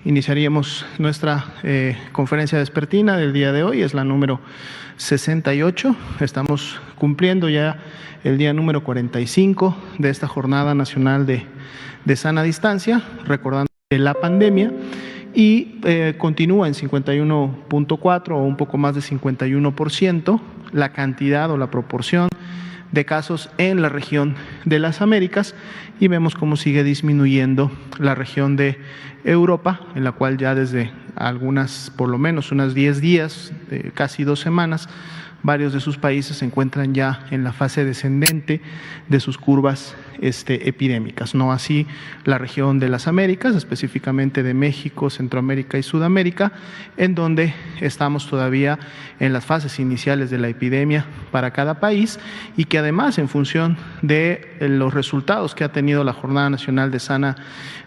iniciaríamos nuestra conferencia vespertina del día de hoy, es la número 68. Estamos cumpliendo ya el día número 45 de esta Jornada Nacional de Sana Distancia, recordando la pandemia, y continúa en 51.4 o un poco más de 51% la cantidad o la proporción de casos en la región de las Américas, y vemos cómo sigue disminuyendo la región de Europa, en la cual ya desde algunas, por lo menos unas 10 días, casi 2 semanas, varios de sus países se encuentran ya en la fase descendente de sus curvas epidémicas. No así la región de las Américas, específicamente de México, Centroamérica y Sudamérica, en donde estamos todavía en las fases iniciales de la epidemia para cada país, y que además, en función de los resultados que ha tenido la Jornada Nacional de Sana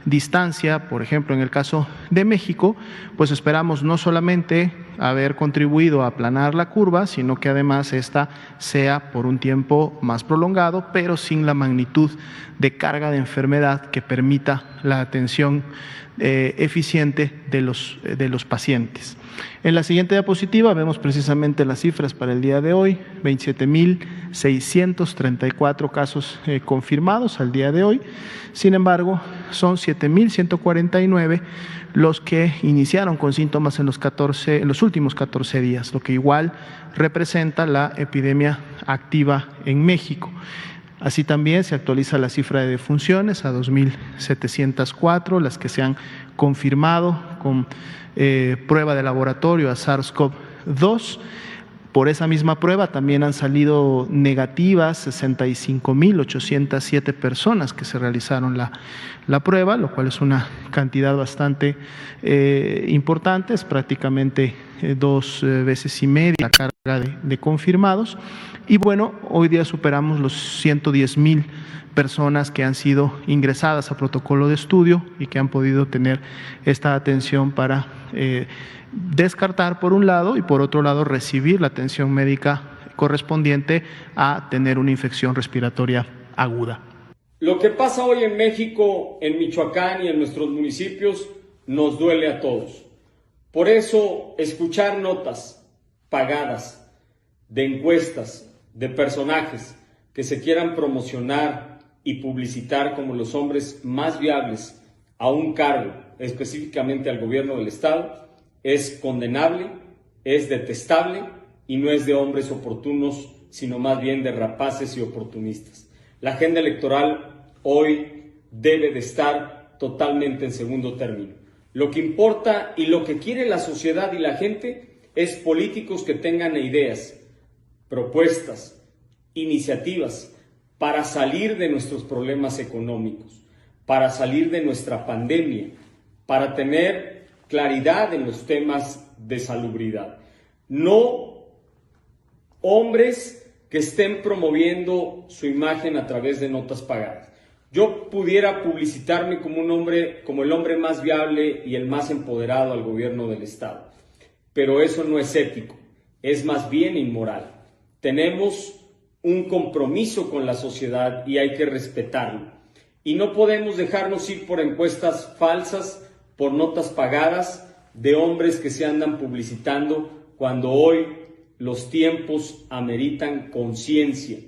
Distancia, por ejemplo, en el caso de México, pues esperamos no solamente haber contribuido a aplanar la curva, sino que además esta sea por un tiempo más prolongado, pero sin la magnitud de carga de enfermedad que permita la atención eficiente de los pacientes. En la siguiente diapositiva vemos precisamente las cifras para el día de hoy: 27.634 casos confirmados al día de hoy. Sin embargo, son 7.149 los que iniciaron con síntomas en los últimos 14 días, lo que igual representa la epidemia activa en México. Así también se actualiza la cifra de defunciones a 2.704, las que se han confirmado con prueba de laboratorio a SARS-CoV-2. Por esa misma prueba también han salido negativas 65.807 personas que se realizaron la prueba, lo cual es una cantidad bastante importante, es prácticamente 2 veces y media la carga de confirmados. Y bueno, hoy día superamos los 110.000 personas que han sido ingresadas a protocolo de estudio y que han podido tener esta atención para descartar por un lado, y por otro lado recibir la atención médica correspondiente a tener una infección respiratoria aguda. Lo que pasa hoy en México, en Michoacán y en nuestros municipios nos duele a todos. Por eso, escuchar notas pagadas de encuestas de personajes que se quieran promocionar y publicitar como los hombres más viables a un cargo, específicamente al gobierno del Estado, es condenable, es detestable y no es de hombres oportunos, sino más bien de rapaces y oportunistas. La agenda electoral hoy debe de estar totalmente en segundo término. Lo que importa y lo que quiere la sociedad y la gente es políticos que tengan ideas, propuestas, iniciativas para salir de nuestros problemas económicos, para salir de nuestra pandemia, para tener claridad en los temas de salubridad. No hombres que estén promoviendo su imagen a través de notas pagadas. Yo pudiera publicitarme como un hombre, como el hombre más viable y el más empoderado al gobierno del Estado, pero eso no es ético, es más bien inmoral. Tenemos un compromiso con la sociedad y hay que respetarlo. Y no podemos dejarnos ir por encuestas falsas, por notas pagadas de hombres que se andan publicitando, cuando hoy los tiempos ameritan conciencia,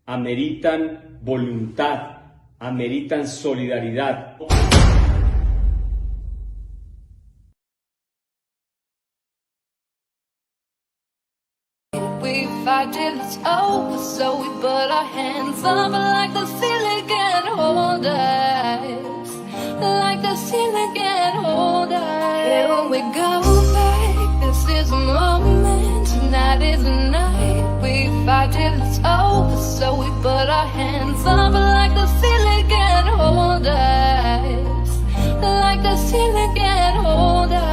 ameritan voluntad, ameritan solidaridad. We fight till it's over, so we put our hands up like the ceiling can't hold us, like the ceiling can't hold us. Here we go back, this is a moment, tonight is the night. We fight till it's over, so we put our hands up like the ceiling can't hold us, like the ceiling can't hold us.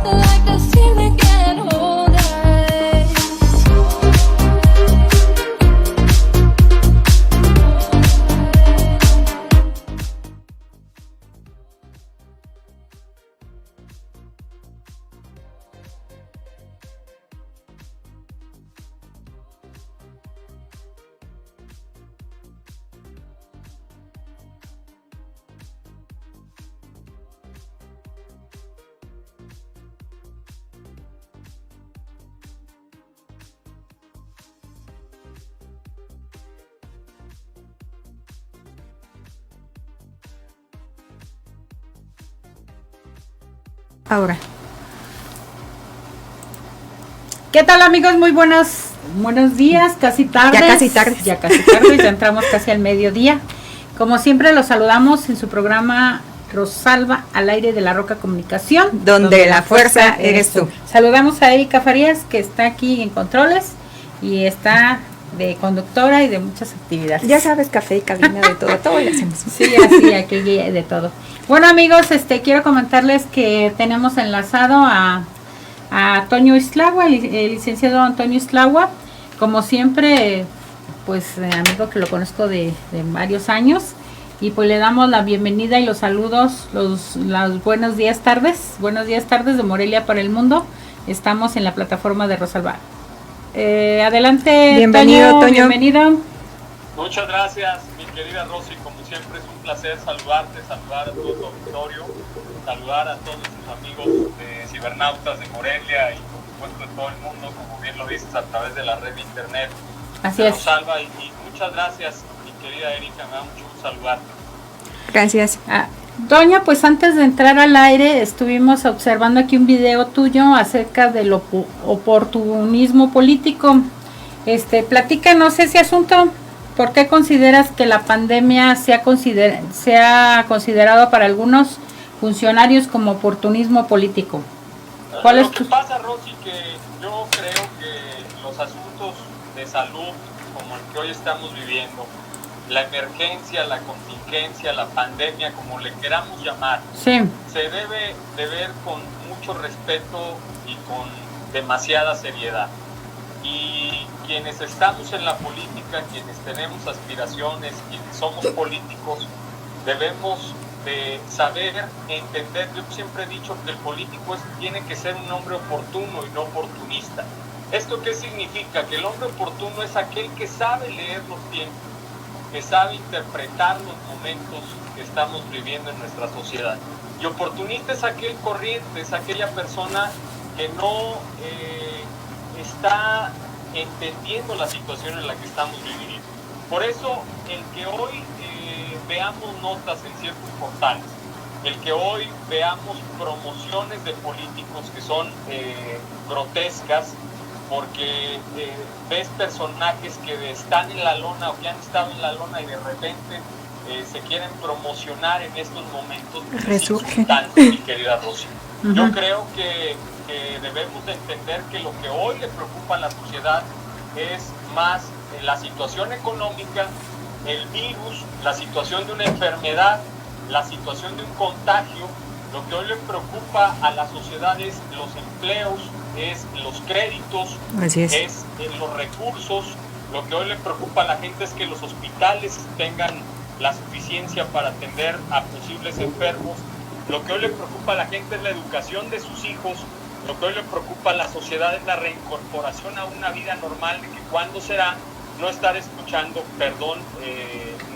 Like the ceiling can't hold us. ahora. ¿Qué tal, amigos? Muy buenos días, casi tardes. Ya casi tardes, ya entramos casi al mediodía. Como siempre, los saludamos en su programa Rosalba al aire de La Roca Comunicación. Donde la fuerza eres tú. Saludamos a Erika Farías, que está aquí en controles y está de conductora y de muchas actividades. Ya sabes, café y cabina, de todo le hacemos. Sí, así, aquí de todo. Bueno, amigos, quiero comentarles que tenemos enlazado a Toño Islagua, el licenciado Antonio Islagua, como siempre, pues amigo que lo conozco de varios años, y pues le damos la bienvenida y los saludos, los buenos días tardes de Morelia para el mundo. Estamos en la plataforma de Rosalba. Adelante, bienvenido, Toño. Bienvenido. Muchas gracias, mi querida Rosy. Como siempre es un placer saludarte, saludar a todo tu auditorio, saludar a todos tus amigos de Cibernautas de Morelia y por supuesto de todo el mundo, como bien lo dices, a través de la red de internet. Así es. Rosalba, y muchas gracias, mi querida Erika, me da mucho gusto saludarte. Gracias. Doña, pues antes de entrar al aire estuvimos observando aquí un video tuyo acerca del oportunismo político. Platícanos ese asunto. ¿Por qué consideras que la pandemia se ha considerado para algunos funcionarios como oportunismo político? Lo que pasa, Rosy, que yo creo que los asuntos de salud como el que hoy estamos viviendo, la emergencia, la contingencia, la pandemia, como le queramos llamar, sí, se debe de ver con mucho respeto y con demasiada seriedad. Y quienes estamos en la política, quienes tenemos aspiraciones, quienes somos políticos, debemos de saber, entender. Yo siempre he dicho que el político tiene que ser un hombre oportuno y no oportunista. ¿Esto qué significa? Que el hombre oportuno es aquel que sabe leer los tiempos, que sabe interpretar los momentos que estamos viviendo en nuestra sociedad. Y oportunista es aquel corriente, es aquella persona que no está entendiendo la situación en la que estamos viviendo. Por eso, el que hoy veamos notas en ciertos portales, el que hoy veamos promociones de políticos que son grotescas, porque ves personajes que están en la lona o que han estado en la lona y de repente se quieren promocionar en estos momentos, resurgen. Mi querida Rosy. Uh-huh. Yo creo que debemos de entender que lo que hoy le preocupa a la sociedad es más la situación económica, el virus, la situación de una enfermedad, la situación de un contagio. Lo que hoy le preocupa a la sociedad es los empleos, es los créditos, es los recursos. Lo que hoy le preocupa a la gente es que los hospitales tengan la suficiencia para atender a posibles enfermos. Lo que hoy le preocupa a la gente es la educación de sus hijos. Lo que hoy le preocupa a la sociedad es la reincorporación a una vida normal, de que cuándo será, no estar escuchando,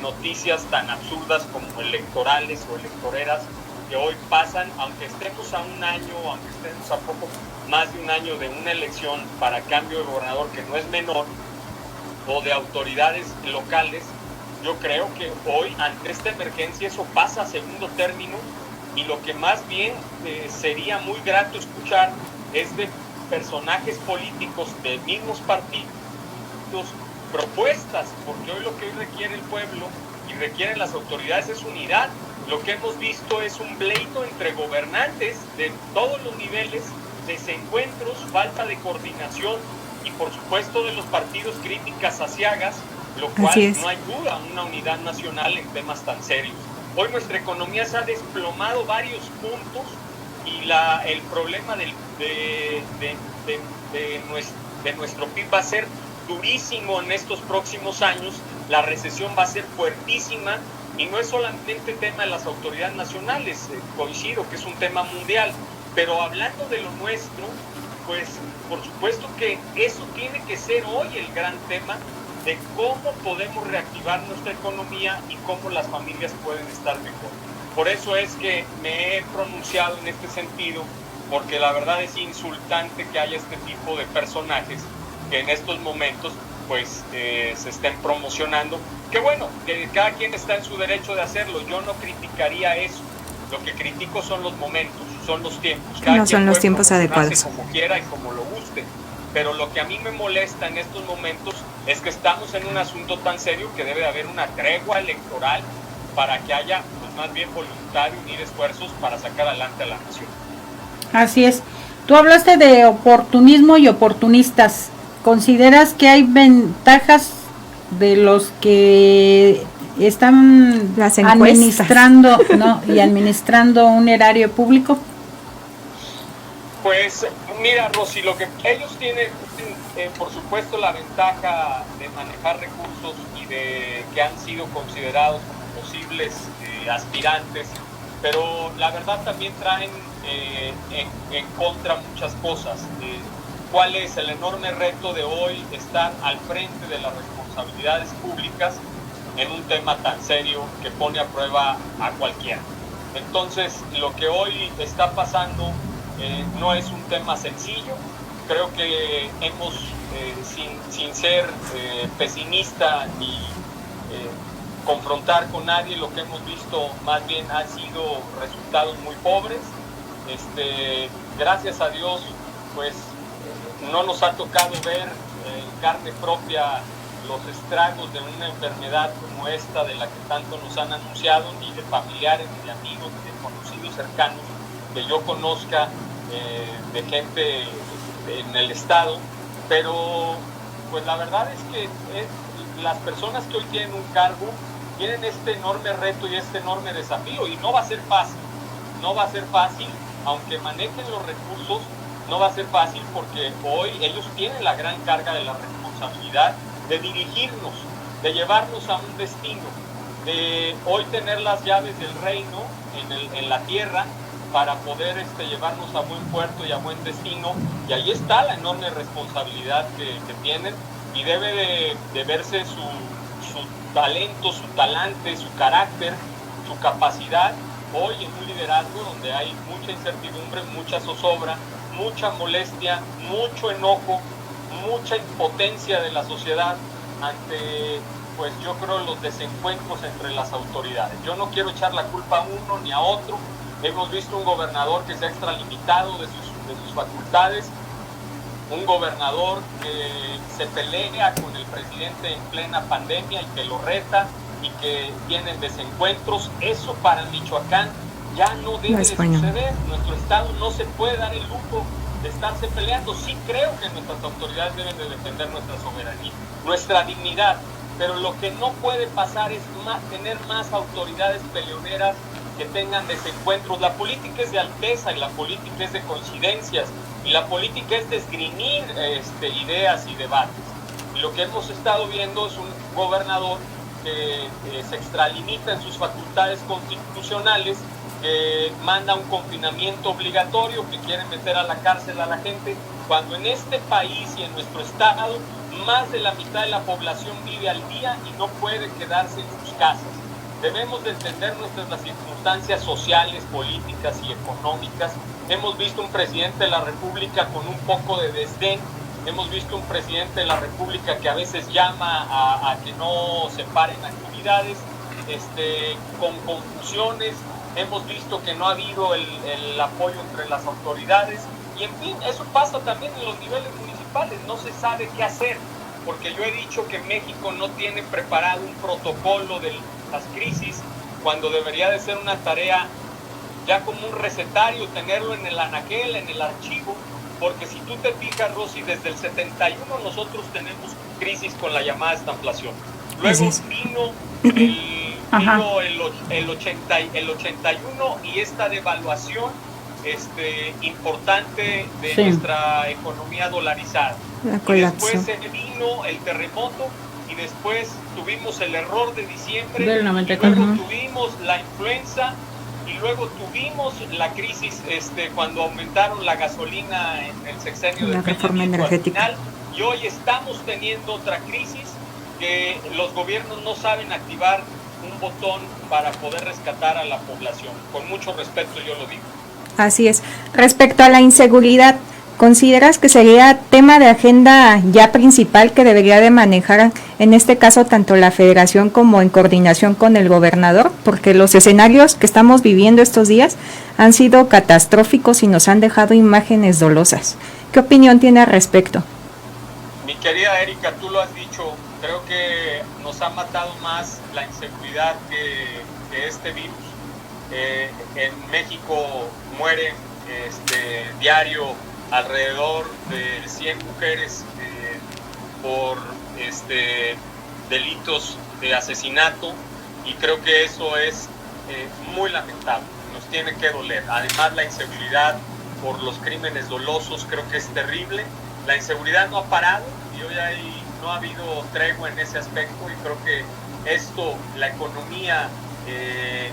noticias tan absurdas como electorales o electoreras que hoy pasan, aunque estemos a un año, aunque estemos a poco más de un año de una elección para cambio de gobernador, que no es menor, o de autoridades locales. Yo creo que hoy, ante esta emergencia, eso pasa a segundo término, y lo que más bien sería muy grato escuchar es de personajes políticos de mismos partidos, propuestas, porque hoy lo que hoy requiere el pueblo y requieren las autoridades es unidad. Lo que hemos visto es un pleito entre gobernantes de todos los niveles, desencuentros, falta de coordinación y por supuesto de los partidos críticas aciagas, lo cual no ayuda a una unidad nacional en temas tan serios. Hoy nuestra economía se ha desplomado varios puntos y el problema de nuestro PIB va a ser durísimo en estos próximos años. La recesión va a ser fuertísima y no es solamente tema de las autoridades nacionales, coincido que es un tema mundial, pero hablando de lo nuestro, pues por supuesto que eso tiene que ser hoy el gran tema de cómo podemos reactivar nuestra economía y cómo las familias pueden estar mejor. Por eso es que me he pronunciado en este sentido, porque la verdad es insultante que haya este tipo de personajes que en estos momentos pues se estén promocionando. Que bueno, que cada quien está en su derecho de hacerlo. Yo no criticaría eso. Lo que critico son los momentos, son los tiempos. No Cada son quien los puede tiempos promocionarse adecuados. como quiera y como lo guste. Pero lo que a mí me molesta en estos momentos es que estamos en un asunto tan serio que debe haber una tregua electoral para que haya, pues, más bien voluntad de unir esfuerzos para sacar adelante a la nación. Así es. Tú hablaste de oportunismo y oportunistas. ¿Consideras que hay ventajas de los que están Las encuestas. administrando, no, y administrando un erario público? Pues mira, Rosy, lo que ellos tienen, por supuesto, la ventaja de manejar recursos y de que han sido considerados como posibles aspirantes, pero la verdad también traen en contra muchas cosas. ¿Cuál es el enorme reto de hoy estar al frente de las responsabilidades públicas en un tema tan serio que pone a prueba a cualquiera? Entonces, lo que hoy está pasando no es un tema sencillo. Creo que hemos, sin ser pesimista ni confrontar con nadie, lo que hemos visto más bien han sido resultados muy pobres. Gracias a Dios, pues no nos ha tocado ver en carne propia los estragos de una enfermedad como esta, de la que tanto nos han anunciado, ni de familiares, ni de amigos, ni de conocidos cercanos que yo conozca, de gente en el estado. Pero pues la verdad es que las personas que hoy tienen un cargo tienen este enorme reto y este enorme desafío, y no va a ser fácil, aunque manejen los recursos, no va a ser fácil, porque hoy ellos tienen la gran carga de la responsabilidad de dirigirnos, de llevarnos a un destino, de hoy tener las llaves del reino en la tierra para poder llevarnos a buen puerto y a buen destino. Y ahí está la enorme responsabilidad que tienen, y debe de verse su talento, su talante, su carácter, su capacidad hoy en un liderazgo donde hay mucha incertidumbre, mucha zozobra, mucha molestia, mucho enojo, mucha impotencia de la sociedad ante, pues yo creo, los desencuentros entre las autoridades. Yo no quiero echar la culpa a uno ni a otro. Hemos visto un gobernador que se ha extralimitado de sus facultades, un gobernador que se pelea con el presidente en plena pandemia y que lo reta y que tienen desencuentros. Eso para Michoacán ya no debe de suceder. Nuestro estado no se puede dar el lujo de estarse peleando. Sí creo que nuestras autoridades deben de defender nuestra soberanía, nuestra dignidad, pero lo que no puede pasar es tener más autoridades peleoneras que tengan desencuentros. La política es de alteza y la política es de coincidencias y la política es de esgrimir ideas y debates. Y lo que hemos estado viendo es un gobernador que se extralimita en sus facultades constitucionales, que manda un confinamiento obligatorio, que quiere meter a la cárcel a la gente, cuando en este país y en nuestro estado más de la mitad de la población vive al día y no puede quedarse en sus casas. Debemos de entender las circunstancias sociales, políticas y económicas. Hemos visto un presidente de la República con un poco de desdén. Hemos visto un presidente de la República que a veces llama a que no se paren actividades, con confusiones. Hemos visto que no ha habido el apoyo entre las autoridades. Y en fin, eso pasa también en los niveles municipales. No se sabe qué hacer, porque yo he dicho que México no tiene preparado un protocolo de las crisis, cuando debería de ser una tarea ya como un recetario, tenerlo en el anaquel, en el archivo, porque si tú te fijas, Rosy, desde el 71 nosotros tenemos crisis con la llamada estamplación. Luego vino el 81 y esta devaluación importante de nuestra economía dolarizada. Y después vino el terremoto, y después tuvimos el error de diciembre, del 94. Luego tuvimos la influenza, y luego tuvimos la crisis cuando aumentaron la gasolina en el sexenio de reforma energética. Y hoy estamos teniendo otra crisis que los gobiernos no saben activar un botón para poder rescatar a la población. Con mucho respeto yo lo digo. Así es. Respecto a la inseguridad, ¿Consideras que sería tema de agenda ya principal que debería de manejar en este caso tanto la federación como en coordinación con el gobernador? Porque los escenarios que estamos viviendo estos días han sido catastróficos y nos han dejado imágenes dolosas. ¿Qué opinión tiene al respecto? Mi querida Erika, tú lo has dicho, creo que nos ha matado más la inseguridad que este virus. En México mueren diario alrededor de 100 mujeres por delitos de asesinato, y creo que eso es muy lamentable, nos tiene que doler. Además, la inseguridad por los crímenes dolosos creo que es terrible. La inseguridad no ha parado y hoy no ha habido tregua en ese aspecto, y creo que esto, la economía,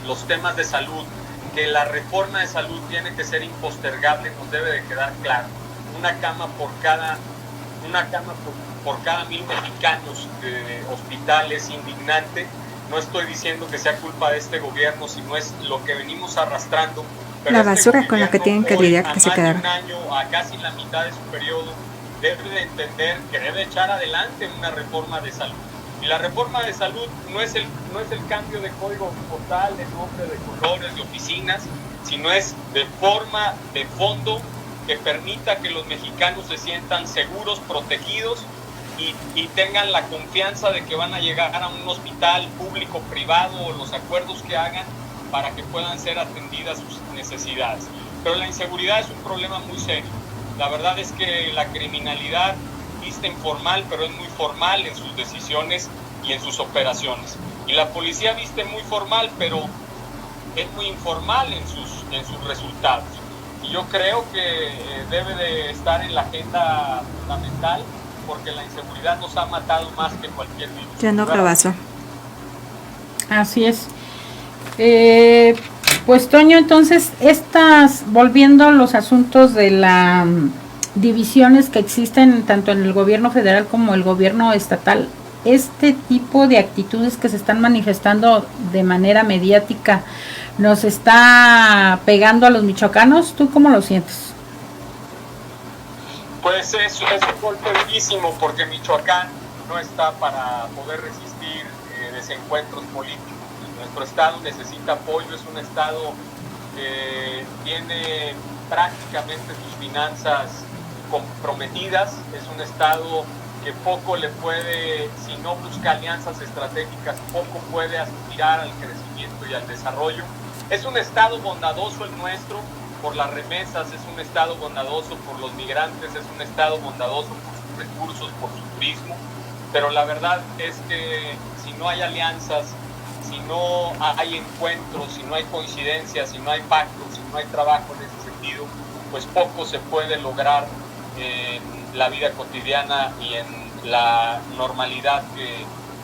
los temas de salud, que la reforma de salud tiene que ser impostergable, nos debe de quedar claro. Una cama por cada 1,000 mexicanos de hospital es indignante. No estoy diciendo que sea culpa de este gobierno, sino es lo que venimos arrastrando. Pero la basura con la que tienen que lidiar, que se quedaron. Un año, a casi la mitad de su periodo, debe de entender que debe echar adelante una reforma de salud. Y la reforma de salud no es el cambio de código postal, de nombre, de colores, de oficinas, sino es de forma, de fondo, que permita que los mexicanos se sientan seguros, protegidos y tengan la confianza de que van a llegar a un hospital público, privado, o los acuerdos que hagan para que puedan ser atendidas sus necesidades. Pero la inseguridad es un problema muy serio. La verdad es que la criminalidad viste informal, pero es muy formal en sus decisiones y en sus operaciones. Y la policía viste muy formal, pero es muy informal en sus resultados. Y yo creo que debe de estar en la agenda fundamental, porque la inseguridad nos ha matado más que cualquier virus. Ya no rebasó. Así es. Pues Toño, entonces, volviendo a los asuntos de las divisiones que existen tanto en el gobierno federal como el gobierno estatal, este tipo de actitudes que se están manifestando de manera mediática nos está pegando a los michoacanos. ¿Tú cómo lo sientes? Pues es un golpe durísimo, porque Michoacán no está para poder resistir desencuentros políticos. Nuestro estado necesita apoyo, es un estado que tiene prácticamente sus finanzas comprometidas, es un estado que poco le puede, si no busca alianzas estratégicas, poco puede aspirar al crecimiento y al desarrollo. Es un estado bondadoso el nuestro por las remesas, es un estado bondadoso por los migrantes, es un estado bondadoso por sus recursos, por su turismo, pero la verdad es que si no hay alianzas, si no hay encuentros, si no hay coincidencias, si no hay pactos, si no hay trabajo en ese sentido, pues poco se puede lograr en la vida cotidiana y en la normalidad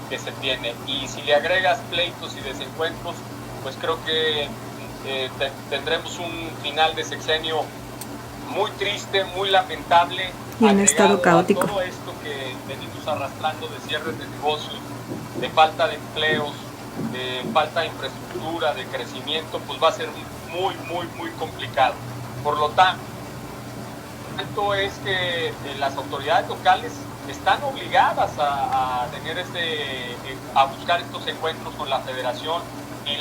que se tiene. Y si le agregas pleitos y desencuentros, pues creo que tendremos un final de sexenio muy triste, muy lamentable. Y un estado caótico. Todo esto que venimos arrastrando de cierres de negocios, de falta de empleos, de falta de infraestructura, de crecimiento, pues va a ser muy, muy, muy complicado. Por lo tanto, es que las autoridades locales están obligadas a tener a buscar estos encuentros con la federación, y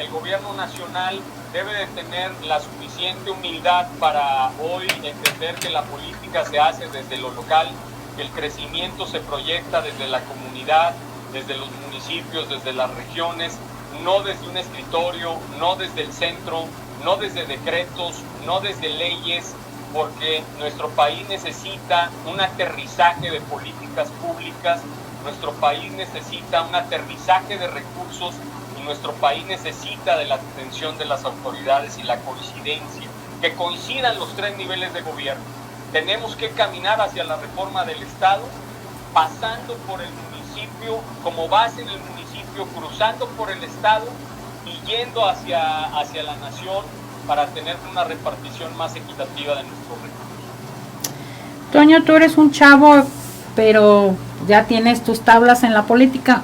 el gobierno nacional debe de tener la suficiente humildad para hoy entender que la política se hace desde lo local, que el crecimiento se proyecta desde la comunidad, desde los municipios, desde las regiones, no desde un escritorio, no desde el centro, no desde decretos, no desde leyes, porque nuestro país necesita un aterrizaje de políticas públicas, nuestro país necesita un aterrizaje de recursos, y nuestro país necesita de la atención de las autoridades y la coincidencia, que coincidan los tres niveles de gobierno. Tenemos que caminar hacia la reforma del Estado, pasando por el municipio, como base en el municipio, cruzando por el Estado y yendo hacia la nación, para tener una repartición más equitativa de nuestros recursos. Toño, tú eres un chavo, pero ya tienes tus tablas en la política.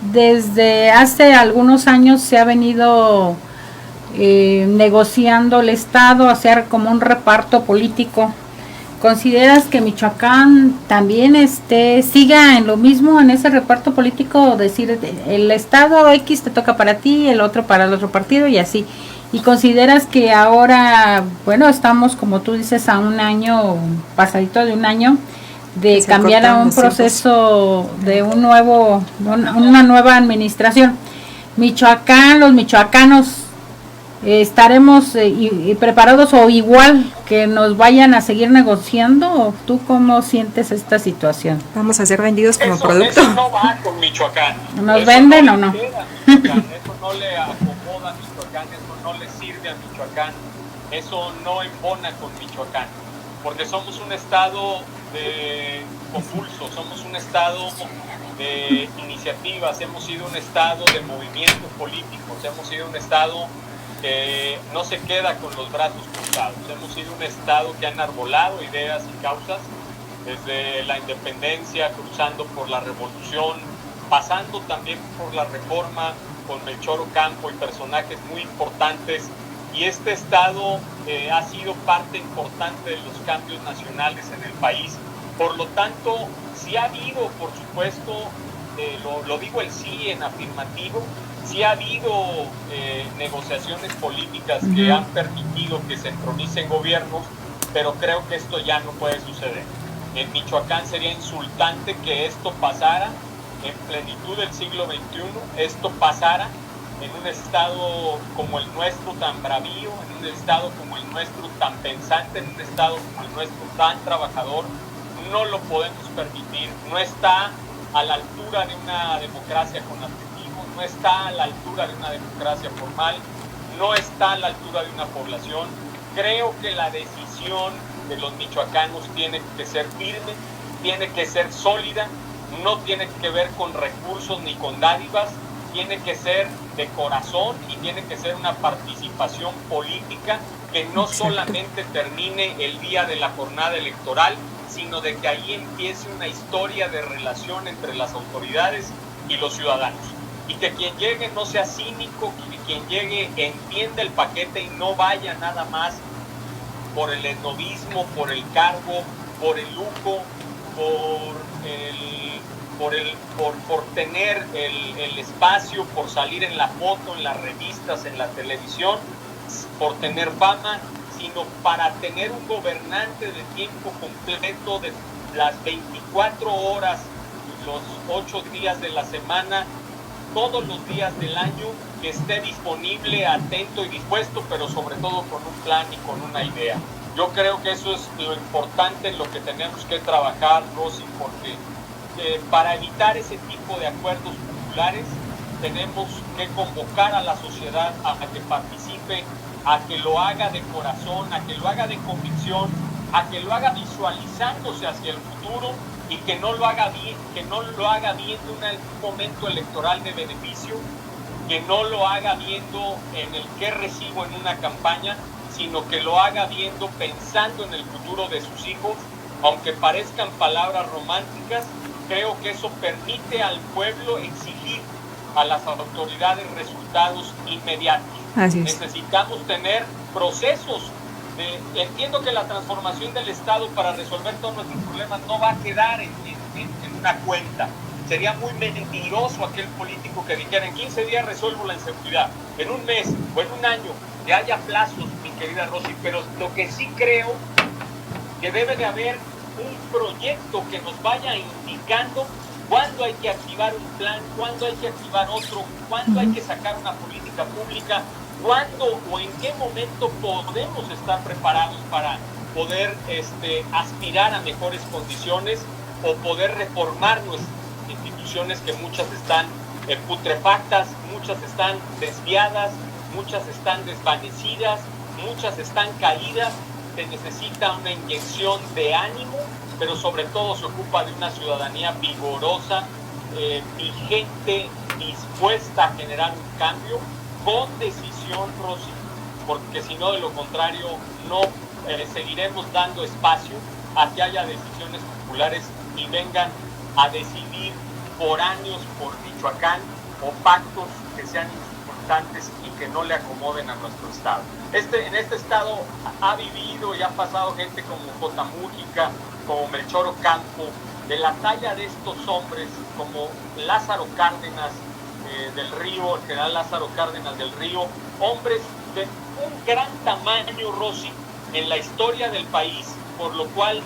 Desde hace algunos años se ha venido negociando el Estado, hacer como un reparto político. ¿Consideras que Michoacán también siga en lo mismo, en ese reparto político, decir el Estado X te toca para ti, el otro para el otro partido y así? ¿Y consideras que ahora, bueno, estamos como tú dices a un año, pasadito de un año, de cambiar a un proceso de una nueva administración? Michoacán, los michoacanos, ¿estaremos preparados o igual que nos vayan a seguir negociando? ¿O tú cómo sientes esta situación? Vamos a ser vendidos como producto. Eso no va con Michoacán. ¿Nos Eso venden no o no? Eso no le acomoda a Michoacán, eso no le sirve a Michoacán, eso no embona con Michoacán, porque somos un estado convulso, somos un estado de iniciativas, hemos sido un estado de movimientos políticos, hemos sido un estado que no se queda con los brazos cruzados, hemos sido un estado que ha enarbolado ideas y causas desde la independencia, cruzando por la revolución, pasando también por la reforma con Melchor Ocampo y personajes muy importantes, y este estado ha sido parte importante de los cambios nacionales en el país. Por lo tanto, sí ha habido, por supuesto, lo digo el sí en afirmativo, sí ha habido negociaciones políticas que han permitido que se entronicen gobiernos, pero creo que esto ya no puede suceder. En Michoacán sería insultante que esto pasara en plenitud del siglo XXI, esto pasara en un estado como el nuestro tan bravío, en un estado como el nuestro tan pensante, en un estado como el nuestro tan trabajador. No lo podemos permitir, no está a la altura de una democracia con adjetivos, no está a la altura de una democracia formal, no está a la altura de una población. Creo que la decisión de los michoacanos tiene que ser firme, tiene que ser sólida, no tiene que ver con recursos ni con dádivas, tiene que ser de corazón y tiene que ser una participación política que no solamente termine el día de la jornada electoral, sino de que ahí empiece una historia de relación entre las autoridades y los ciudadanos. Y que quien llegue no sea cínico, que quien llegue entienda el paquete y no vaya nada más por el esnobismo, por el cargo, por el lujo, por tener el espacio, por salir en la foto, en las revistas, en la televisión, por tener fama, sino para tener un gobernante de tiempo completo, de las 24 horas, los 8 días de la semana, todos los días del año, que esté disponible, atento y dispuesto, pero sobre todo con un plan y con una idea. Yo creo que eso es lo importante en lo que tenemos que trabajar, Rosy, porque para evitar ese tipo de acuerdos populares tenemos que convocar a la sociedad a que participe, a que lo haga de corazón, a que lo haga de convicción, a que lo haga visualizándose hacia el futuro y que no lo haga bien, que no lo haga viendo un momento electoral de beneficio, que no lo haga viendo en el qué recibo en una campaña, sino que lo haga viendo pensando en el futuro de sus hijos. Aunque parezcan palabras románticas, creo que eso permite al pueblo exigir a las autoridades resultados inmediatos. Necesitamos tener procesos. Entiendo que la transformación del Estado para resolver todos nuestros problemas no va a quedar en una cuenta. Sería muy mentiroso aquel político que dijera en 15 días resuelvo la inseguridad, en un mes o en un año, que haya plazos, mi querida Rosy, pero lo que sí creo que debe de haber un proyecto que nos vaya indicando cuándo hay que activar un plan, cuándo hay que activar otro, cuándo hay que sacar una política pública, cuándo o en qué momento podemos estar preparados para poder aspirar a mejores condiciones o poder reformar nuestras instituciones, que muchas están putrefactas, muchas están desviadas, muchas están desvanecidas, muchas están caídas. Se necesita una inyección de ánimo, pero sobre todo se ocupa de una ciudadanía vigorosa, vigente, dispuesta a generar un cambio con decisión, Rosy, porque si no, de lo contrario, no seguiremos dando espacio a que haya decisiones populares y vengan a decidir foráneos por Michoacán o pactos que sean representantes y que no le acomoden a nuestro estado. En este estado ha vivido y ha pasado gente como J. Mújica, como Melchor Ocampo, de la talla de estos hombres, como Lázaro Cárdenas del Río, el general Lázaro Cárdenas del Río, hombres de un gran tamaño, Rosy, en la historia del país, por lo cual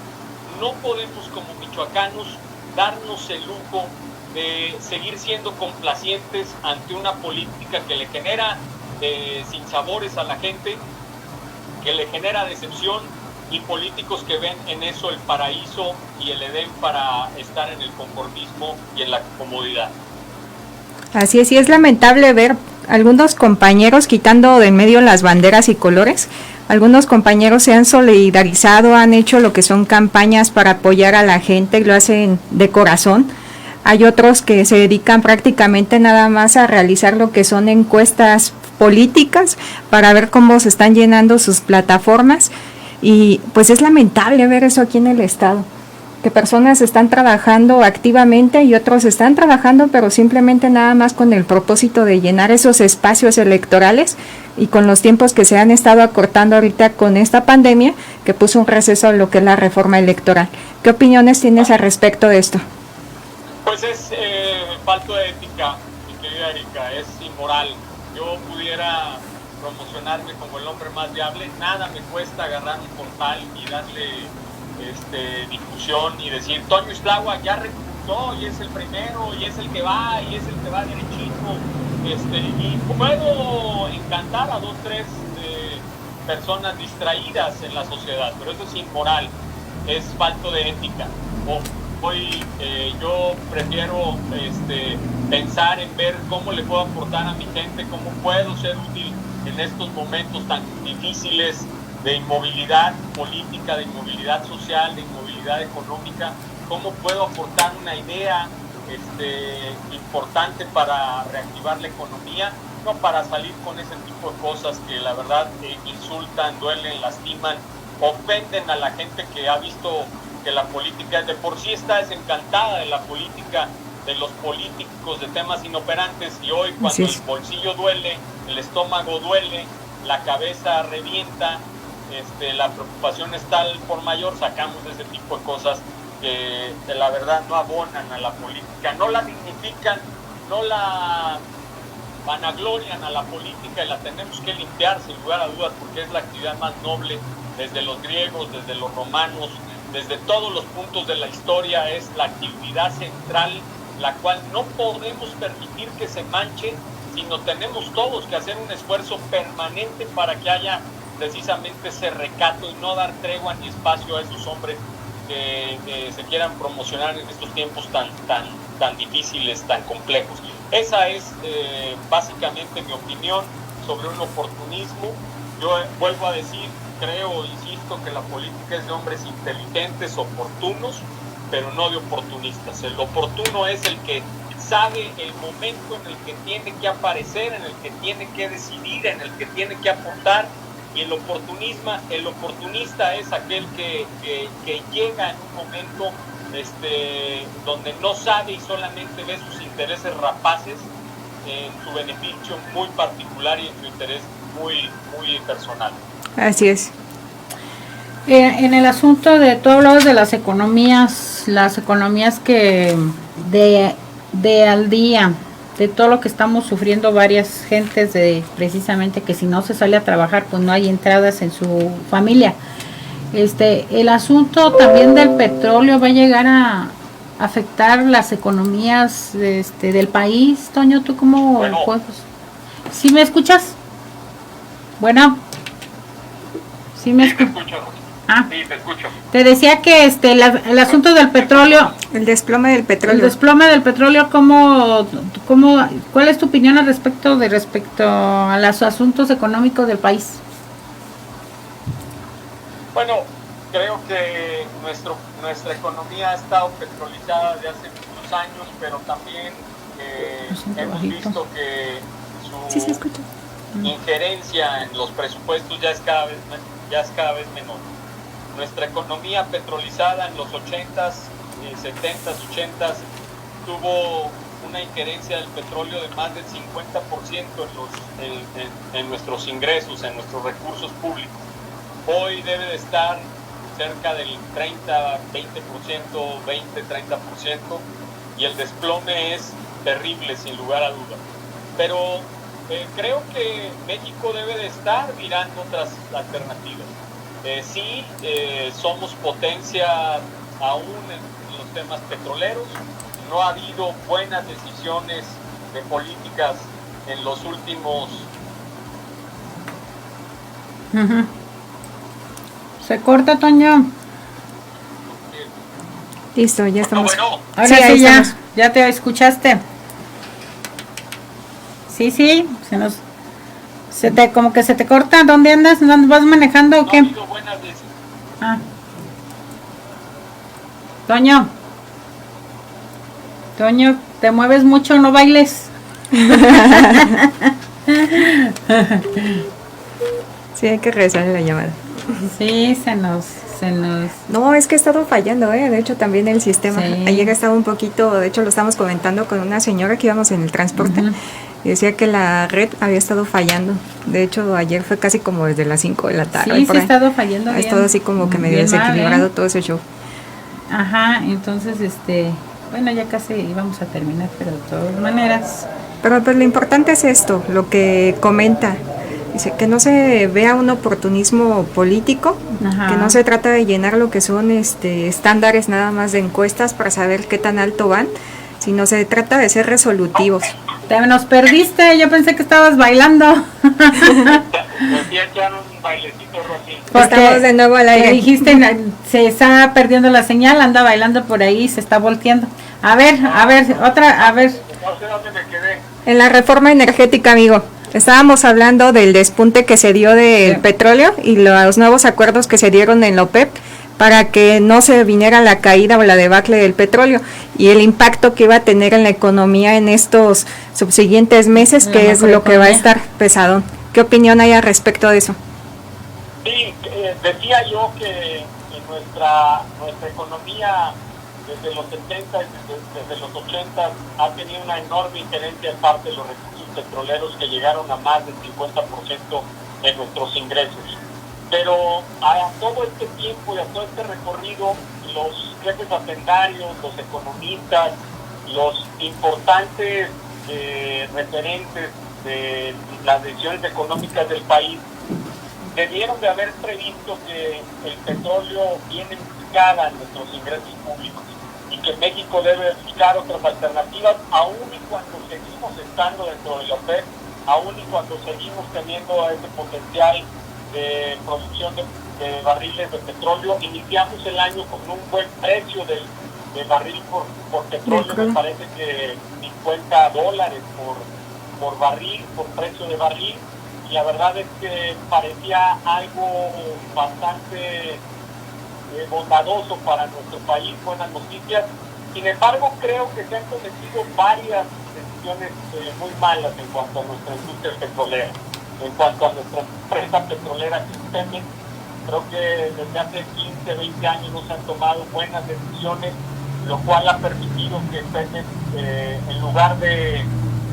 no podemos como michoacanos darnos el lujo de seguir siendo complacientes ante una política que le genera sinsabores a la gente, que le genera decepción, y políticos que ven en eso el paraíso y el Edén para estar en el conformismo y en la comodidad. Así es, y es lamentable ver algunos compañeros quitando de en medio las banderas y colores. Algunos compañeros se han solidarizado, han hecho lo que son campañas para apoyar a la gente y lo hacen de corazón. Hay otros que se dedican prácticamente nada más a realizar lo que son encuestas políticas para ver cómo se están llenando sus plataformas. Y pues es lamentable ver eso aquí en el estado, que personas están trabajando activamente y otros están trabajando pero simplemente nada más con el propósito de llenar esos espacios electorales, y con los tiempos que se han estado acortando ahorita con esta pandemia que puso un receso a lo que es la reforma electoral. ¿Qué opiniones tienes al respecto de esto? Pues es falta de ética, mi querida Erika, es inmoral. Yo pudiera promocionarme como el hombre más viable, nada me cuesta agarrar un portal y darle difusión y decir, Toño Islagua ya reclutó y es el primero y es el que va y es el que va derechito, y puedo encantar a 2, 3 personas distraídas en la sociedad, pero eso es inmoral, es falta de ética. Hoy yo prefiero pensar en ver cómo le puedo aportar a mi gente, cómo puedo ser útil en estos momentos tan difíciles de inmovilidad política, de inmovilidad social, de inmovilidad económica, cómo puedo aportar una idea importante para reactivar la economía, no para salir con ese tipo de cosas que la verdad insultan, duelen, lastiman, ofenden a la gente que ha visto que la política de por sí está desencantada de la política, de los políticos, de temas inoperantes, y hoy cuando el bolsillo duele, el estómago duele, la cabeza revienta, la preocupación está al por mayor, sacamos ese tipo de cosas que la verdad no abonan a la política, no la dignifican, no la vanaglorian a la política, y la tenemos que limpiar sin lugar a dudas, porque es la actividad más noble desde los griegos, desde los romanos, desde todos los puntos de la historia. Es la actividad central, la cual no podemos permitir que se manche, sino tenemos todos que hacer un esfuerzo permanente para que haya precisamente ese recato y no dar tregua ni espacio a esos hombres que se quieran promocionar en estos tiempos tan difíciles, tan complejos. Esa es básicamente mi opinión sobre un oportunismo. Yo vuelvo a decir, creo, insisto, que la política es de hombres inteligentes, oportunos, pero no de oportunistas. El oportuno es el que sabe el momento en el que tiene que aparecer, en el que tiene que decidir, en el que tiene que aportar, y el oportunista es aquel que llega en un momento donde no sabe y solamente ve sus intereses rapaces en su beneficio muy particular y en su interés muy, muy personal. Así es. En el asunto de, tú hablabas de las economías que de al día, de todo lo que estamos sufriendo varias gentes, de precisamente que si no se sale a trabajar pues no hay entradas en su familia. El asunto también del petróleo va a llegar a afectar las economías del país. Toño, ¿tú cómo juegas? ¿Sí me escuchas? Bueno, ¿sí me escuchas? Sí, te escucho. Te decía que el asunto del petróleo, el desplome del petróleo. El desplome del petróleo, ¿cuál es tu opinión al respecto a los asuntos económicos del país? Bueno, creo que nuestra economía ha estado petrolizada desde hace muchos años, pero también hemos visto que su injerencia en los presupuestos ya es cada vez menor. Nuestra economía petrolizada en los 80s, 70s, 80s tuvo una injerencia del petróleo de más del 50% en nuestros ingresos, en nuestros recursos públicos. Hoy debe de estar cerca del 30, 20%, 20, 30%, y el desplome es terrible, sin lugar a dudas. Pero creo que México debe de estar mirando otras alternativas. Sí, somos potencia aún en los temas petroleros. No ha habido buenas decisiones de políticas en los últimos... Se corta, Toño. Listo, ya estamos. Bueno, Ahora Sí, sí, ahí ya, estamos. ya te escuchaste. Sí, como que se te corta. ¿Dónde andas? ¿Dónde vas manejando o no ha qué? habido buenas decisiones. Ah. Toño, te mueves mucho, no bailes. Sí, hay que regresar la llamada. Sí, se nos. No, es que ha estado fallando, de hecho también el sistema. Sí. Ayer estaba un poquito, de hecho lo estábamos comentando con una señora que íbamos en el transporte, y decía que la red había estado fallando. De hecho, ayer fue casi como desde las 5 de la tarde. Sí, por ha ahí. estado fallando Ha bien. estado así como que medio bien mal, desequilibrado todo ese show. Ajá, entonces, bueno, ya casi íbamos a terminar, pero de todas maneras. Pero pues lo importante es esto, lo que comenta. Dice que no se vea un oportunismo político, Ajá. que no se trata de llenar lo que son estándares nada más de encuestas para saber qué tan alto van, sino se trata de ser resolutivos. Te nos perdiste, yo pensé que estabas bailando. Decía echar un bailecito, Rosy. Estamos de nuevo al te aire. dijiste, se está perdiendo la señal, anda bailando por ahí, se está volteando. A ver, otra, a ver. No sé dónde me quedé. En la reforma energética, amigo, estábamos hablando del despunte que se dio del Sí. petróleo y los nuevos acuerdos que se dieron en la OPEP para que no se viniera la caída o la debacle del petróleo y el impacto que iba a tener en la economía en estos subsiguientes meses, La que es lo que va a macroeconomía. estar pesadón. ¿Qué opinión hay al respecto de eso? Sí, decía yo que en nuestra economía desde los 70 y desde los 80 ha tenido una enorme injerencia en parte de los recursos petroleros que llegaron a más del 50% en nuestros ingresos. Pero a todo este tiempo y a todo este recorrido, los jefes hacendarios, los economistas, los importantes referentes de las decisiones económicas del país debieron de haber previsto que el petróleo viene en picada en nuestros ingresos públicos y que México debe buscar otras alternativas, aún y cuando seguimos estando dentro de la OPEP, aún y cuando seguimos teniendo ese potencial de producción de barriles de petróleo. Iniciamos el año con un buen precio del barril por petróleo, me parece que $50 por barril, por precio de barril, y la verdad es que parecía algo bastante bondadoso para nuestro país, buenas noticias. Sin embargo, creo que se han cometido varias decisiones muy malas en cuanto a nuestra industria petrolera, en cuanto a nuestra empresa petrolera Pemex. Creo que desde hace 15, 20 años no se han tomado buenas decisiones, lo cual ha permitido que Pemex, en lugar de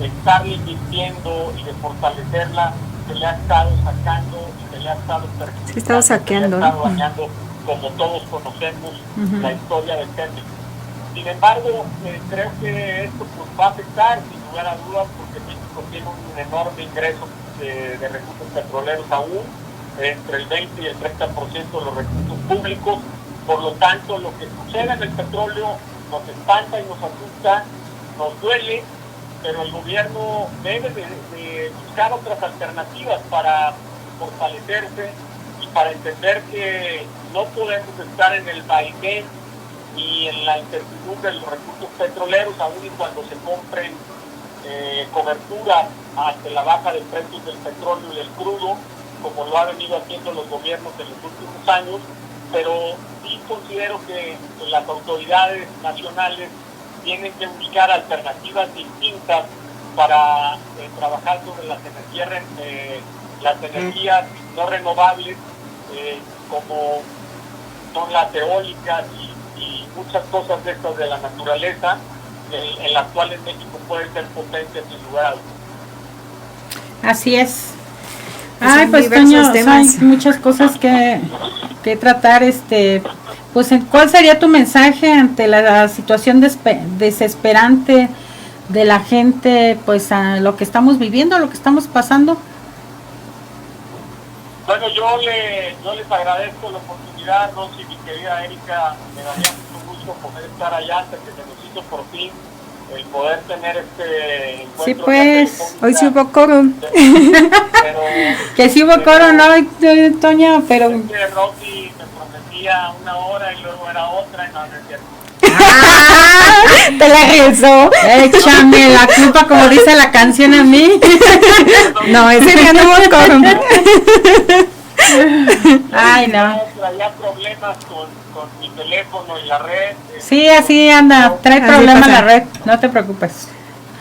estar invirtiendo y de fortalecerla, se le ha estado sacando y se le ha estado perjudicando, Se ha estado saqueando, se le ha estado ¿no? dañando, como todos conocemos, la historia de Pemex. Sin embargo, creo que esto pues, va a afectar, sin lugar a dudas, porque México tiene un enorme ingreso de recursos petroleros aún, entre el 20 y el 30% de los recursos públicos. Por lo tanto, lo que sucede en el petróleo nos espanta y nos asusta, nos duele, pero el gobierno debe de buscar otras alternativas para fortalecerse y para entender que no podemos estar en el vaivén y en la incertidumbre de los recursos petroleros, aun y cuando se compren coberturas ante la baja de precios del petróleo y del crudo, como lo han venido haciendo los gobiernos en los últimos años. Pero sí considero que las autoridades nacionales tienen que buscar alternativas distintas para trabajar sobre las energías no renovables, como son las eólicas y muchas cosas de estas de la naturaleza, en las cuales México puede ser potencia sin lugar a dudas. Así es. Son Ay, pues diversos Toño, temas. hay muchas cosas que tratar. Pues, ¿cuál sería tu mensaje ante la situación desesperante de la gente, pues a lo que estamos viviendo, lo que estamos pasando? Bueno, yo les agradezco la oportunidad, Rosy, mi querida Erika, me daría mucho gusto poder estar allá hasta que se nos hizo por fin el poder tener este encuentro. Sí, pues, Hoy sí hubo quórum. Pero, Que sí hubo coro, ¿no, Toño? Pero... es que Rosy me prometía una hora y luego era otra, y no es cierto. Te la regresó. Échame la culpa, como dice la canción a mí. No, ese día no hubo quórum. Ay, no. Traía problemas con mi teléfono y la red. Sí, así anda, trae Así problema pasa. la red, no te preocupes.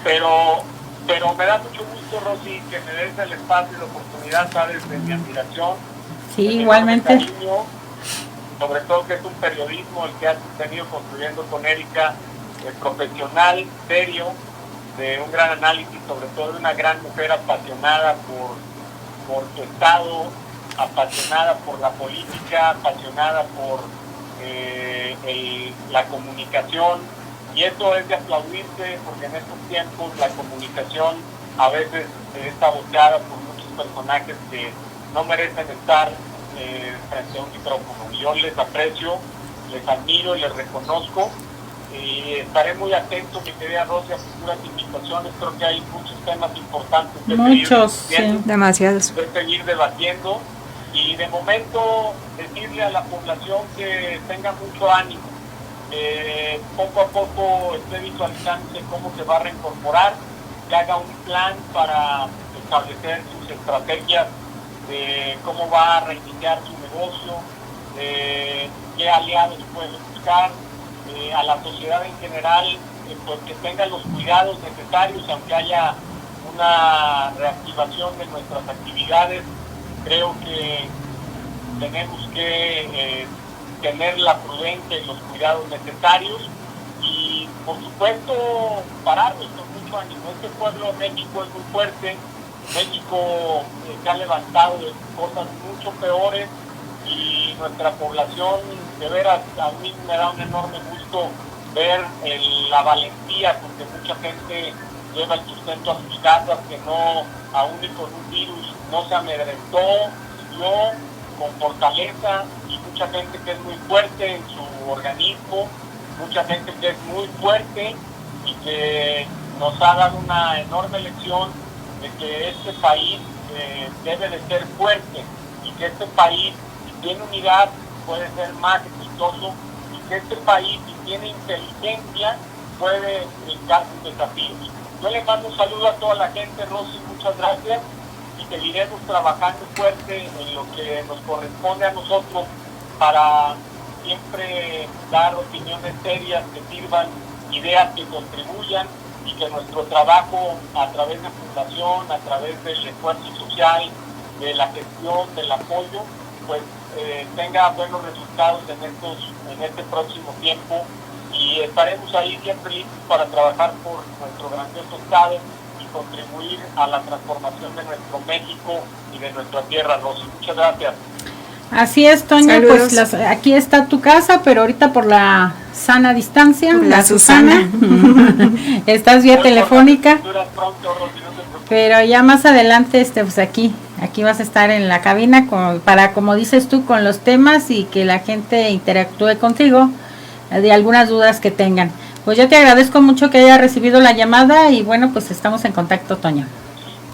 Pero me da mucho gusto, Rosy, que me des el espacio y la oportunidad, sabes, de mi admiración. Sí, de mi igualmente. enorme cariño, sobre todo que es un periodismo el que has venido construyendo con Erika, profesional, serio, de un gran análisis, sobre todo de una gran mujer apasionada por su estado, apasionada por la política, apasionada por la comunicación, y eso es de aplaudirse, porque en estos tiempos la comunicación a veces es saboteada por muchos personajes que no merecen estar frente a un micrófono. Yo les aprecio, les admiro y les reconozco, y estaré muy atento, mi querida Rosy, a futuras invitaciones. Creo que hay muchos temas importantes que Muchos, seguir discutiendo, Demasiados. de seguir debatiendo, y de momento decirle a la población que tenga mucho ánimo. Poco a poco esté visualizándose cómo se va a reincorporar, que haga un plan para establecer sus estrategias de cómo va a reiniciar su negocio, qué aliados puede buscar, a la sociedad en general, pues que tenga los cuidados necesarios, aunque haya una reactivación de nuestras actividades. Creo que tenemos que tener la prudencia y los cuidados necesarios, y por supuesto pararnos con mucho ánimo. Este pueblo de México es muy fuerte. México se ha levantado de cosas mucho peores, y nuestra población, de veras, a mí me da un enorme gusto ver la valentía, porque mucha gente lleva el sustento a sus casas, que no, aún y con un virus, no se amedrentó, siguió con fortaleza, y mucha gente que es muy fuerte en su organismo, mucha gente que es muy fuerte y que nos ha dado una enorme lección de que este país debe de ser fuerte, y que este país, si tiene unidad, puede ser más exitoso, y que este país, si tiene inteligencia, puede brincar sus desafíos. Yo le mando un saludo a toda la gente, Rosy, muchas gracias, y seguiremos trabajando fuerte en lo que nos corresponde a nosotros para siempre dar opiniones serias que sirvan, ideas que contribuyan, y que nuestro trabajo a través de fundación, a través del esfuerzo social, de la gestión, del apoyo, pues tenga buenos resultados en este próximo tiempo, y estaremos ahí siempre listos para trabajar por nuestro grandioso estado y contribuir a la transformación de nuestro México y de nuestra tierra, Rosy. Muchas gracias. Así es, Toño, Saludos. pues aquí está tu casa, pero ahorita por la sana distancia, Por la la Susana, estás vía telefónica, Pronto, Rosy, no te preocupes. pero ya más adelante, pues aquí vas a estar en la cabina para, como dices tú, con los temas, y que la gente interactúe contigo de algunas dudas que tengan. Pues yo te agradezco mucho que haya recibido la llamada, y bueno, pues estamos en contacto, Toño.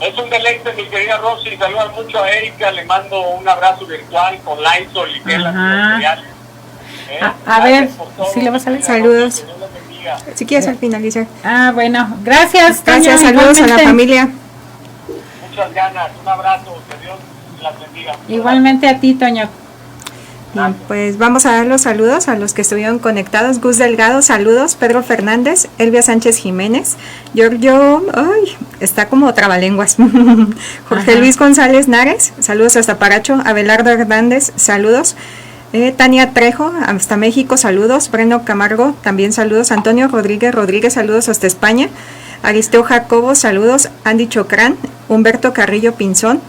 Es un deleite, mi querida Rosy. Saludos mucho a Erika, le mando un abrazo virtual con Lysol y gel antibacterial. A ver, Gracias por todo, ¿sí le vas a leer? Saludos. que Dios les bendiga. Si quieres al finalizar. Bueno, gracias, Toño. Gracias, saludos a la igualmente. familia. Muchas ganas, un abrazo, que Dios las bendiga. Igualmente a ti, Toño. Bien, pues vamos a dar los saludos a los que estuvieron conectados. Gus Delgado, saludos. Pedro Fernández, Elvia Sánchez Jiménez, Giorgio, está como trabalenguas. Jorge Ajá. Luis González Nares, saludos hasta Paracho. Abelardo Hernández, saludos. Tania Trejo, hasta México, saludos. Breno Camargo, también saludos. Antonio Rodríguez, saludos hasta España. Aristeo Jacobo, saludos. Andy Chocrán, Humberto Carrillo Pinzón.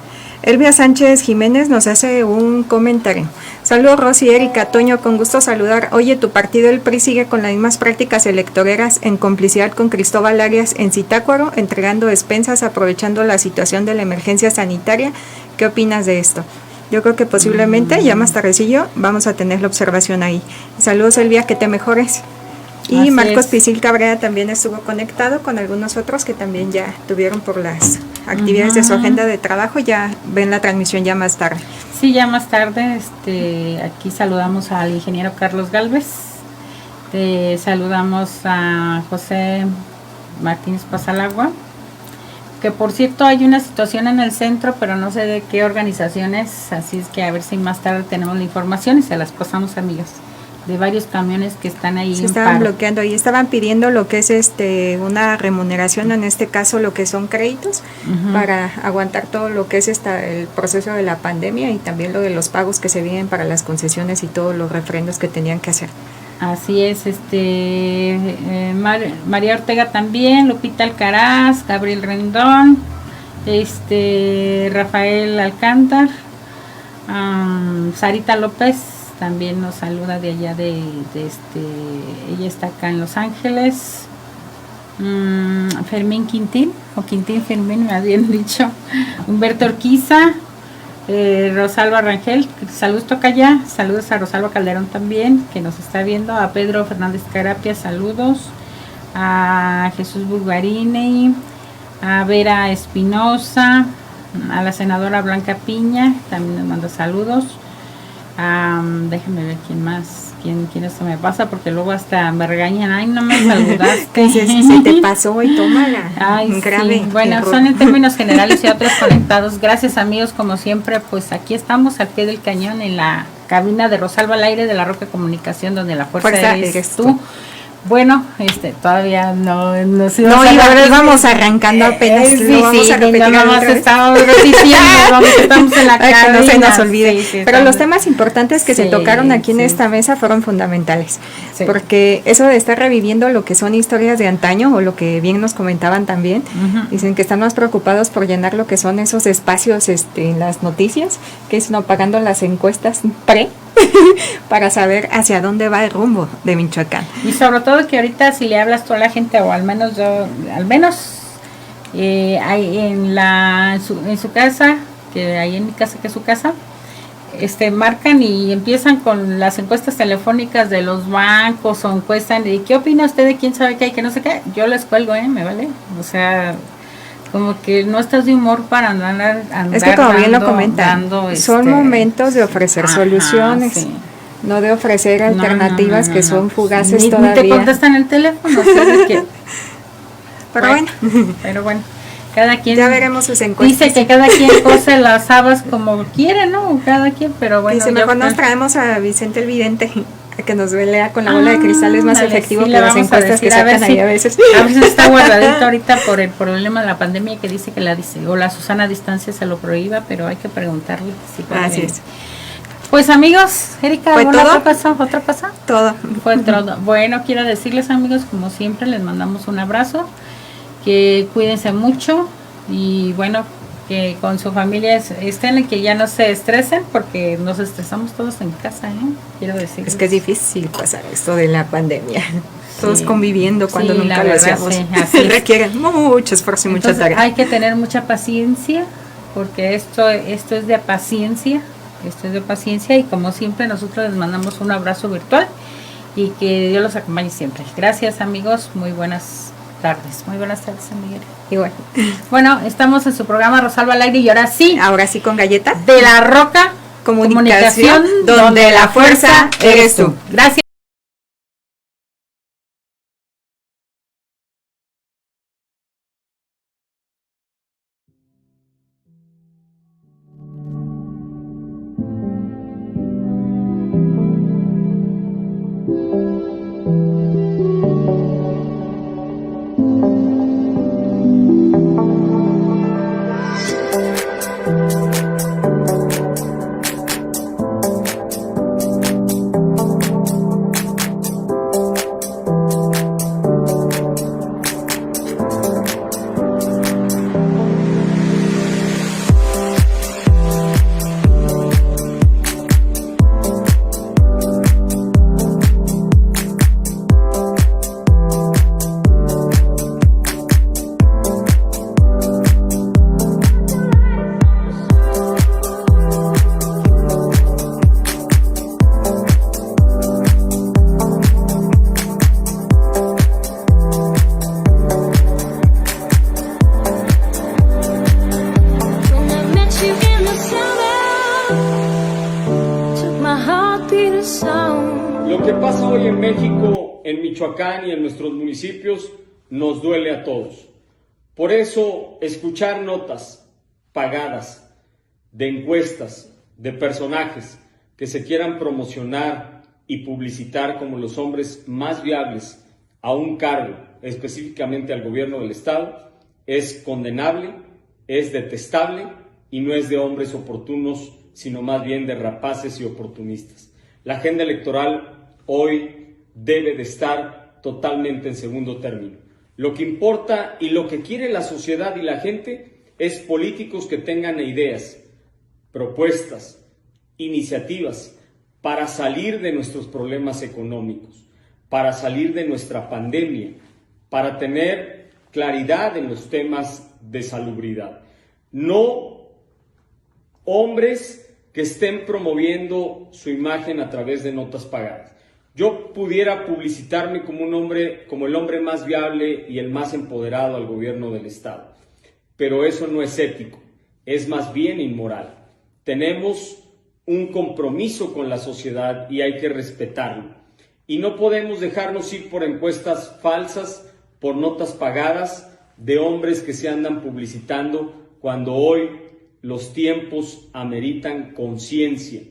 Elvia Sánchez Jiménez nos hace un comentario. Saludos Rosy, Erika, Toño, con gusto saludar. Oye, tu partido el PRI sigue con las mismas prácticas electoreras en complicidad con Cristóbal Arias en Zitácuaro, entregando despensas, aprovechando la situación de la emergencia sanitaria. ¿Qué opinas de esto? Yo creo que posiblemente, ya más tardecillo, vamos a tener la observación ahí. Saludos Elvia, que te mejores. Y Así Marcos es. Pisil Cabrera también estuvo conectado con algunos otros que también ya tuvieron por las actividades de su agenda de trabajo, ya ven la transmisión ya más tarde. Sí, ya más tarde, aquí saludamos al ingeniero Carlos Galvez, saludamos a José Martínez Pasalagua, que por cierto hay una situación en el centro, pero no sé de qué organizaciones, así es que a ver si más tarde tenemos la información y se las pasamos, amigos, de varios camiones que están ahí Se en estaban paro. bloqueando y estaban pidiendo lo que es una remuneración, en este caso lo que son créditos, Ujú. para aguantar todo lo que es el proceso de la pandemia y también lo de los pagos que se vienen para las concesiones y todos los refrendos que tenían que hacer. Así es, María Ortega también, Lupita Alcaraz, Gabriel Rendón, Rafael Alcántar, Sarita López también nos saluda de allá ella está acá en Los Ángeles. Fermín Quintín, o Quintín Fermín me habían dicho, Humberto Orquiza, Rosalba Rangel, saludos Tocaya, saludos a Rosalba Calderón también, que nos está viendo, a Pedro Fernández Carapia, saludos, a Jesús Bulgarini, a Vera Espinosa, a la senadora Blanca Piña, también nos manda saludos. Déjame ver quién más, quién se me pasa, porque luego hasta me regañan, ay, no me saludaste. Se te pasó y tómala. Ay, grave. sí. Bueno, error. son en términos generales y otros conectados. Gracias, amigos, como siempre, pues aquí estamos al pie del cañón en la cabina de Rosalba al Aire de la Roca Comunicación, donde la fuerza eres tú. Bueno, todavía no sé. No, y ahora vamos arrancando apenas. Sí, vamos a repetir nada más otra vez. estamos repitiendo, estamos en la Ay, que no se cabina. nos olvide. Sí, Pero estamos. los temas importantes que se Sí, tocaron aquí en sí. esta mesa fueron fundamentales. Sí. Porque eso de estar reviviendo lo que son historias de antaño, o lo que bien nos comentaban también, Ujú. dicen que están más preocupados por llenar lo que son esos espacios en las noticias, que es no pagando las encuestas para saber hacia dónde va el rumbo de Michoacán. Y sobre todo que ahorita si le hablas tú a la gente, o al menos yo, hay en su casa, que ahí en mi casa, que es su casa, marcan y empiezan con las encuestas telefónicas de los bancos, o encuestan de qué opina usted de quién sabe qué hay, que no sé qué, yo les cuelgo, me vale, o sea, como que no estás de humor para andar Es que como bien lo dando- comentan, dando, son momentos de ofrecer ajá, soluciones, sí. no de ofrecer No, alternativas no, que no, son no. fugaces Ni te todavía. contestan el teléfono, o sea, de que- Pero bueno, pero bueno, cada quien ya veremos sus encuestas. dice que cada quien cose las habas como quiere, ¿no? Cada quien, pero bueno. Dice, yo mejor nos creo- traemos a Vicente el Vidente, a que nos lea con la bola de cristal, es más ándale, efectivo sí, que le las vamos a encuestas que decir, a ver sacan si- ahí a veces. A veces está guardadito ahorita por el problema de la pandemia, que dice que la dice, o la Susana a distancia se lo prohíba, pero hay que preguntarle si puede Así venir. es, Pues amigos, Erika, ¿Fue ¿alguna todo? otra cosa? todo. Fue todo. Bueno, quiero decirles, amigos, como siempre, les mandamos un abrazo, que cuídense mucho y bueno, que con su familia estén, que ya no se estresen, porque nos estresamos todos en casa, Quiero decir. Es que es difícil pasar esto de la pandemia. Todos Sí. conviviendo cuando Sí, nunca la lo verdad, hacíamos. sí, así es. Requiere mucho esfuerzo y mucha Entonces, tarea. hay que tener mucha paciencia, porque esto es de paciencia, y como siempre nosotros les mandamos un abrazo virtual y que Dios los acompañe siempre. Gracias, amigos, muy buenas tardes, Miguel. Igual. Bueno, estamos en su programa Rosalba al Aire y ahora sí, Ahora sí con galleta. de la Roca Comunicación, donde la fuerza eres tú. Gracias. México, en Michoacán y en nuestros municipios nos duele a todos. Por eso, escuchar notas pagadas de encuestas, de personajes que se quieran promocionar y publicitar como los hombres más viables a un cargo, específicamente al gobierno del Estado, es condenable, es detestable y no es de hombres oportunos, sino más bien de rapaces y oportunistas. La agenda electoral hoy debe de estar totalmente en segundo término. Lo que importa y lo que quiere la sociedad y la gente es políticos que tengan ideas, propuestas, iniciativas para salir de nuestros problemas económicos, para salir de nuestra pandemia, para tener claridad en los temas de salubridad. No hombres que estén promoviendo su imagen a través de notas pagadas. Yo pudiera publicitarme como un hombre, como el hombre más viable y el más empoderado al gobierno del Estado, pero eso no es ético, es más bien inmoral. Tenemos un compromiso con la sociedad y hay que respetarlo. Y no podemos dejarnos ir por encuestas falsas, por notas pagadas de hombres que se andan publicitando cuando hoy los tiempos ameritan conciencia,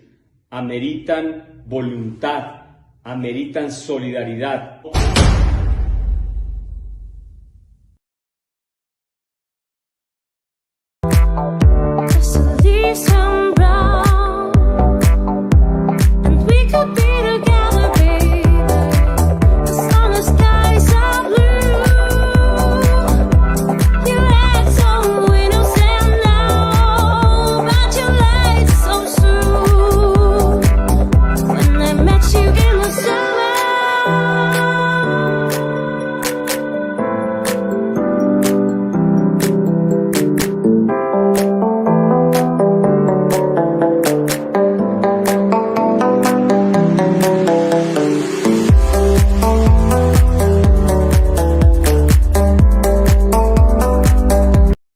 ameritan voluntad, ameritan solidaridad.